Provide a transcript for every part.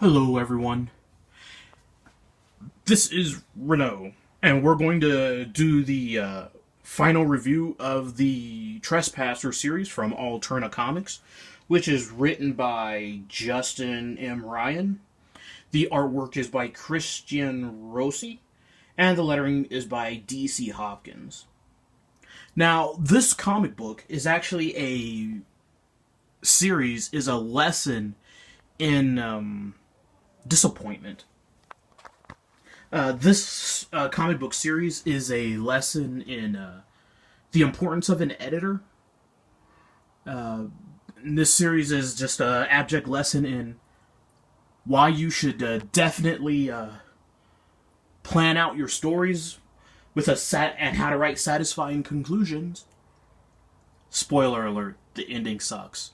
Hello, everyone. This is Renault, and we're going to do the final review of the Trespasser series from Alterna Comics, which is written by Justin M. Ryan. The artwork is by Christian Rossi, and the lettering is by D.C. Hopkins. Now, this comic book is actually a lesson in disappointment. This comic book series is a lesson in the importance of an editor. This series is just an abject lesson in why you should definitely plan out your stories with and how to write satisfying conclusions. Spoiler alert, the ending sucks.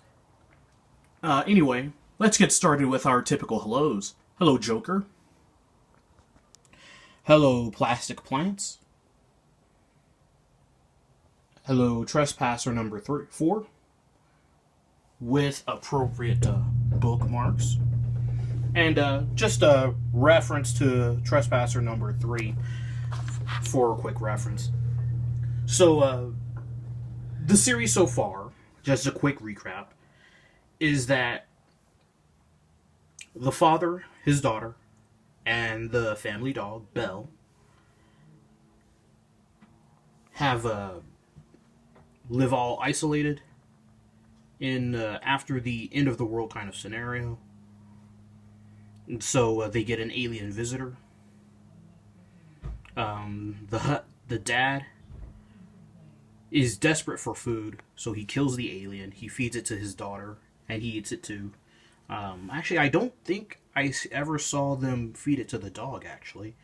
Anyway, let's get started with our typical hellos. Hello, Joker. Hello, Plastic Plants. Hello, Trespasser number 4, with appropriate bookmarks. And just a reference to Trespasser number 3 for a quick reference. So, the series so far, just a quick recap, is that the father, his daughter, and the family dog, Belle, have live all isolated in after the end of the world kind of scenario. And so they get an alien visitor. The dad is desperate for food, so he kills the alien. He feeds it to his daughter, and he eats it too. Actually, I don't think I ever saw them feed it to the dog, actually.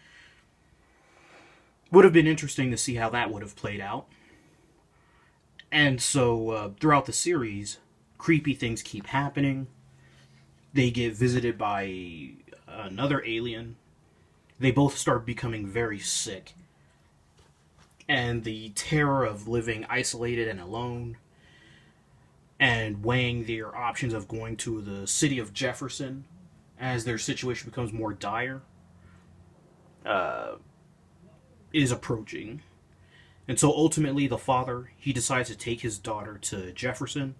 Would have been interesting to see how that would have played out. And so, throughout the series, creepy things keep happening. They get visited by another alien. They both start becoming very sick. And the terror of living isolated and alone, and weighing their options of going to the city of Jefferson as their situation becomes more dire, is approaching. And so ultimately the father, he decides to take his daughter to Jefferson,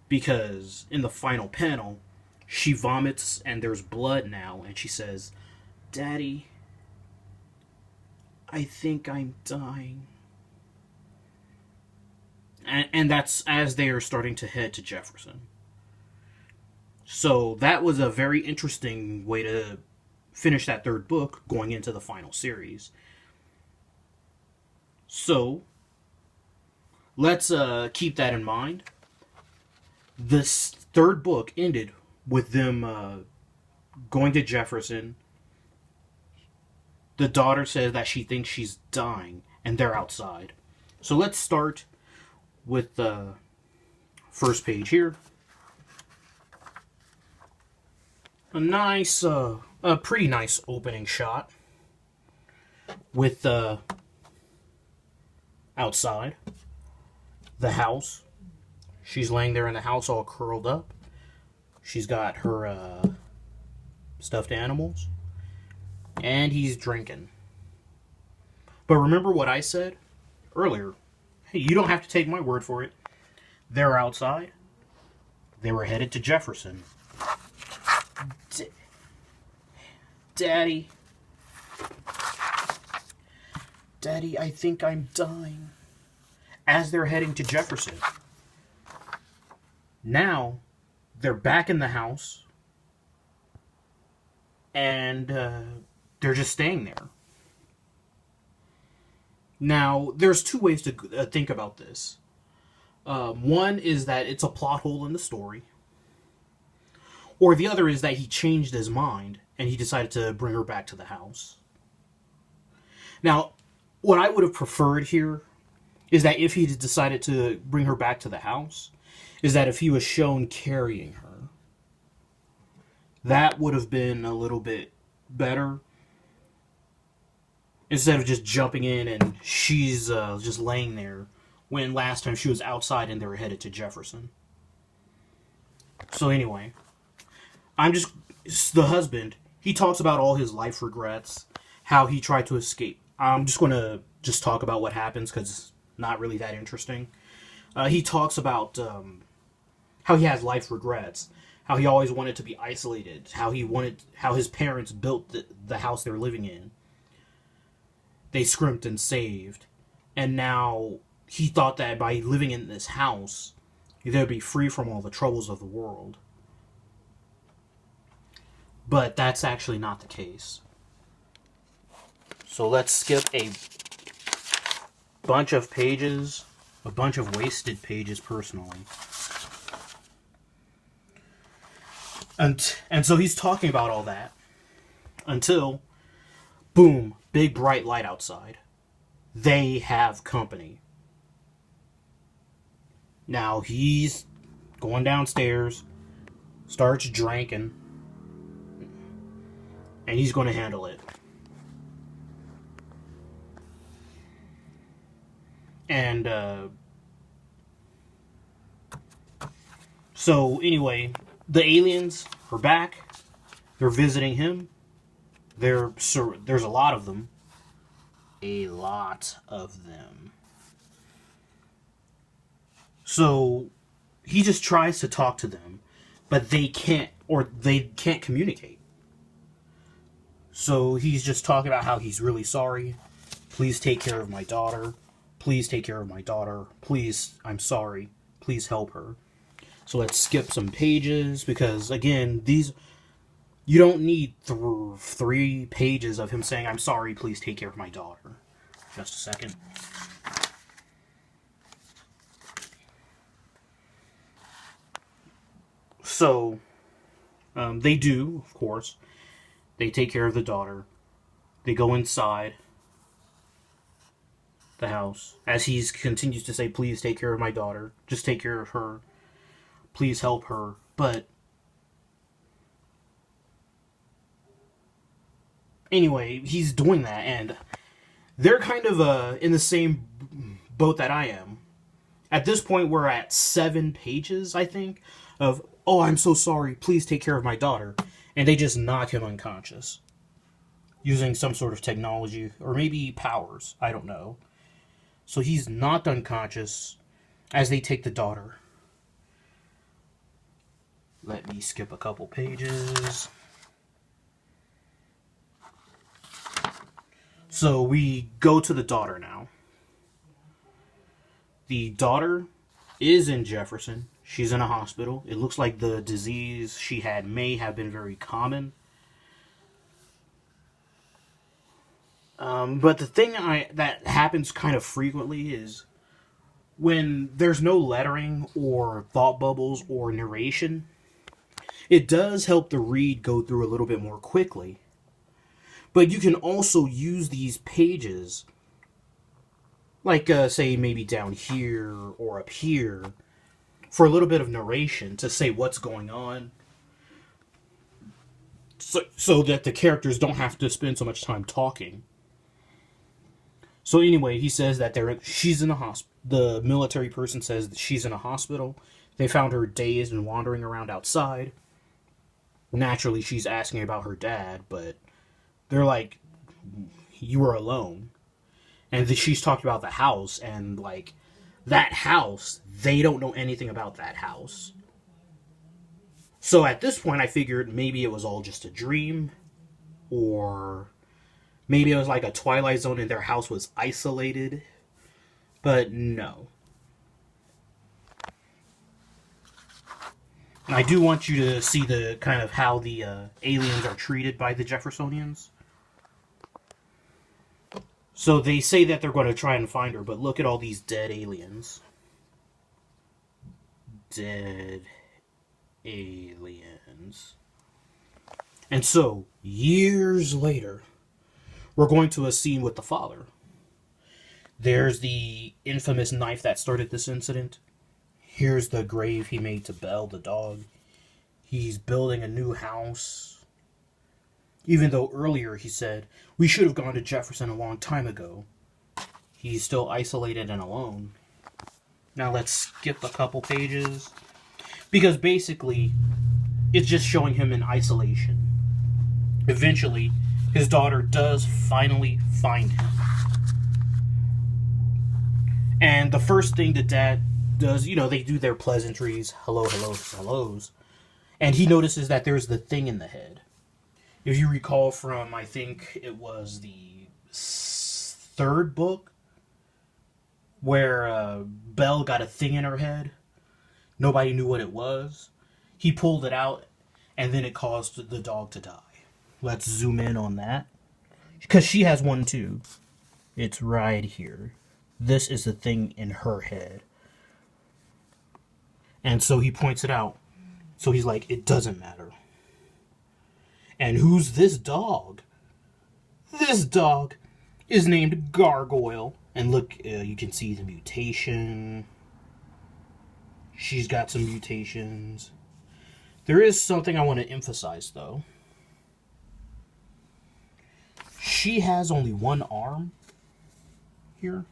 because in the final panel, she vomits and there's blood now, and she says, "Daddy, I think I'm dying." And that's as they are starting to head to Jefferson. So that was a very interesting way to finish that third book going into the final series. So let's keep that in mind. This third book ended with them going to Jefferson. The daughter says that she thinks she's dying, and they're outside. So let's start with the first page here. A pretty nice opening shot with outside the house. She's laying there in the house all curled up. She's got her stuffed animals, and he's drinking. But remember what I said earlier. Hey, you don't have to take my word for it. They're outside. They were headed to Jefferson. Daddy, I think I'm dying. As they're heading to Jefferson. Now, they're back in the house. And they're just staying there. Now, there's two ways to think about this. One is that it's a plot hole in the story. Or the other is that he changed his mind and he decided to bring her back to the house. Now, what I would have preferred here is that if he decided to bring her back to the house, is that if he was shown carrying her, that would have been a little bit better. Instead of just jumping in and she's just laying there, when last time she was outside and they were headed to Jefferson. So anyway, I'm just the husband, he talks about all his life regrets, how he tried to escape. I'm just going to just talk about what happens because it's not really that interesting. He talks about how he has life regrets, how he always wanted to be isolated, how his parents built the house they're living in. They scrimped and saved, and now he thought that by living in this house, they'd be free from all the troubles of the world. But that's actually not the case. So let's skip a bunch of pages, a bunch of wasted pages personally. And so he's talking about all that until, boom, big bright light outside. They have company. Now he's going downstairs, starts drinking, and he's going to handle it. And so anyway, the aliens are back. They're visiting him. There's a lot of them. A lot of them. So he just tries to talk to them, but they can't communicate. So he's just talking about how he's really sorry. Please take care of my daughter. Please take care of my daughter. Please, I'm sorry. Please help her. So let's skip some pages because, again, you don't need 3 pages of him saying, I'm sorry, please take care of my daughter. Just a second. So, they do, of course. They take care of the daughter. They go inside the house. As he continues to say, please take care of my daughter. Just take care of her. Please help her. But anyway, he's doing that, and they're kind of in the same boat that I am. At this point, we're at 7 pages, I think, of, oh, I'm so sorry, please take care of my daughter. And they just knock him unconscious. Using some sort of technology, or maybe powers, I don't know. So he's knocked unconscious as they take the daughter. Let me skip a couple pages. So we go to the daughter now. The daughter is in Jefferson. She's in a hospital. It looks like the disease she had may have been very common. But the thing that happens kind of frequently is when there's no lettering or thought bubbles or narration, it does help the read go through a little bit more quickly. But you can also use these pages, like say maybe down here or up here, for a little bit of narration to say what's going on, so that the characters don't have to spend so much time talking. So anyway, he says that she's in a hospital. The military person says that she's in a hospital. They found her dazed and wandering around outside. Naturally, she's asking about her dad, but they're like, you were alone. And she's talking about the house, and like, that house, they don't know anything about that house. So at this point, I figured maybe it was all just a dream, or maybe it was like a Twilight Zone and their house was isolated. But no. And I do want you to see the kind of how the aliens are treated by the Jeffersonians. So they say that they're going to try and find her, but look at all these dead aliens. Dead aliens. And so, years later, we're going to a scene with the father. There's the infamous knife that started this incident. Here's the grave he made to Belle, the dog. He's building a new house. Even though earlier he said, we should have gone to Jefferson a long time ago. He's still isolated and alone. Now let's skip a couple pages. Because basically, it's just showing him in isolation. Eventually, his daughter does finally find him. And the first thing the dad does, they do their pleasantries, hello, hello, hellos. And he notices that there's the thing in the head. If you recall from, I think it was the third book, where Belle got a thing in her head. Nobody knew what it was. He pulled it out, and then it caused the dog to die. Let's zoom in on that. Because she has one too. It's right here. This is the thing in her head. And so he points it out. So he's like, it doesn't matter. And who's this dog? This dog is named Gargoyle. And look, you can see the mutation. She's got some mutations. There is something I want to emphasize, though. She has only one arm here.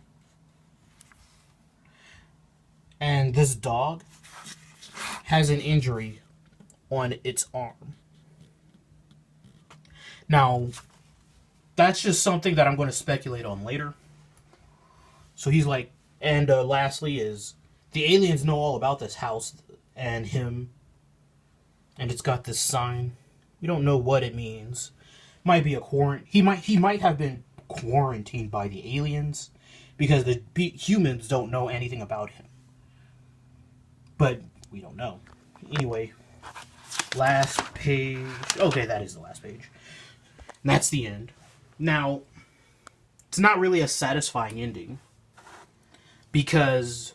And this dog has an injury on its arm. Now, that's just something that I'm going to speculate on later. So he's like, and lastly is, the aliens know all about this house and him. And it's got this sign. We don't know what it means. Might be a quarantine. He might have been quarantined by the aliens because the humans don't know anything about him. But we don't know. Anyway, last page. Okay, that is the last page. And that's the end. Now, it's not really a satisfying ending because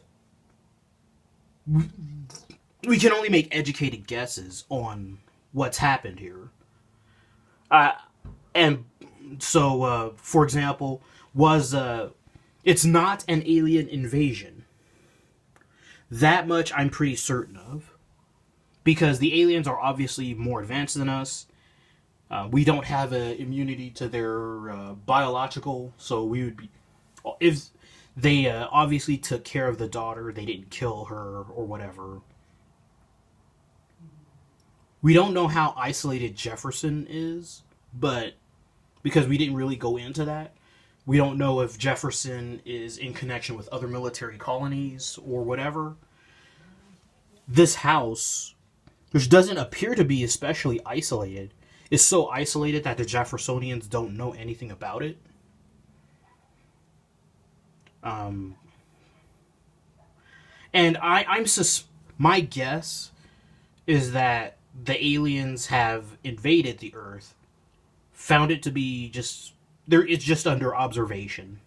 we can only make educated guesses on what's happened here. And so, for example, it's not an alien invasion. That much I'm pretty certain of. Because the aliens are obviously more advanced than us. We don't have immunity to their biological, so we would be... If they obviously took care of the daughter, they didn't kill her or whatever. We don't know how isolated Jefferson is, but because we didn't really go into that, we don't know if Jefferson is in connection with other military colonies or whatever. This house, which doesn't appear to be especially isolated, is so isolated that the Jeffersonians don't know anything about it. And my guess is that the aliens have invaded the Earth, found it to be it's just under observation.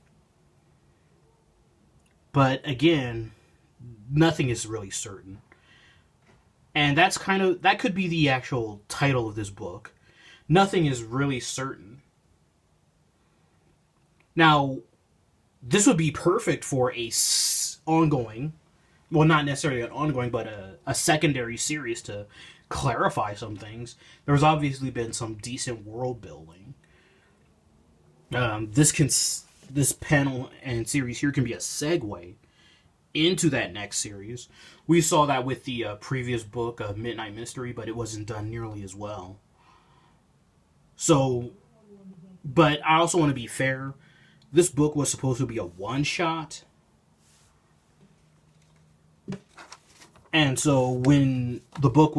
But again, nothing is really certain. And that could be the actual title of this book. Nothing is really certain. Now, this would be perfect for a ongoing, well, not necessarily an ongoing, but a secondary series to clarify some things. There's obviously been some decent world building. This panel and series here can be a segue into that next series. We saw that with the previous book of Midnight Mystery, but it wasn't done nearly as well. So, but I also want to be fair. This book was supposed to be a one-shot. And so when the book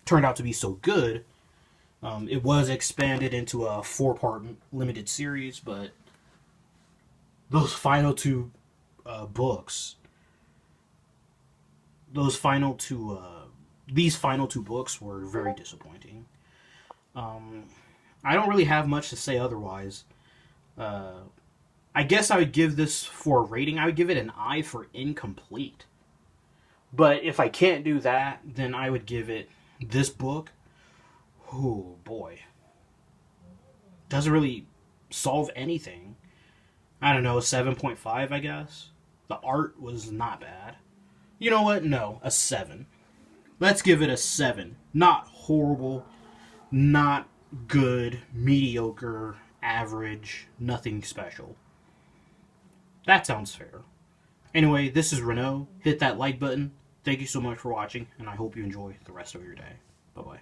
turned out to be so good, it was expanded into a 4-part limited series, but those final two books, these final two books were very disappointing. I don't really have much to say otherwise. I guess I would give this, for a rating, I would give it an I for incomplete. But if I can't do that, then I would give it this book. Oh boy. Doesn't really solve anything. I don't know, 7.5, I guess. The art was not bad. You know what? No, a 7. Let's give it a 7. Not horrible, not good, mediocre, average, nothing special. That sounds fair. Anyway, this is Renault. Hit that like button. Thank you so much for watching, and I hope you enjoy the rest of your day. Bye-bye.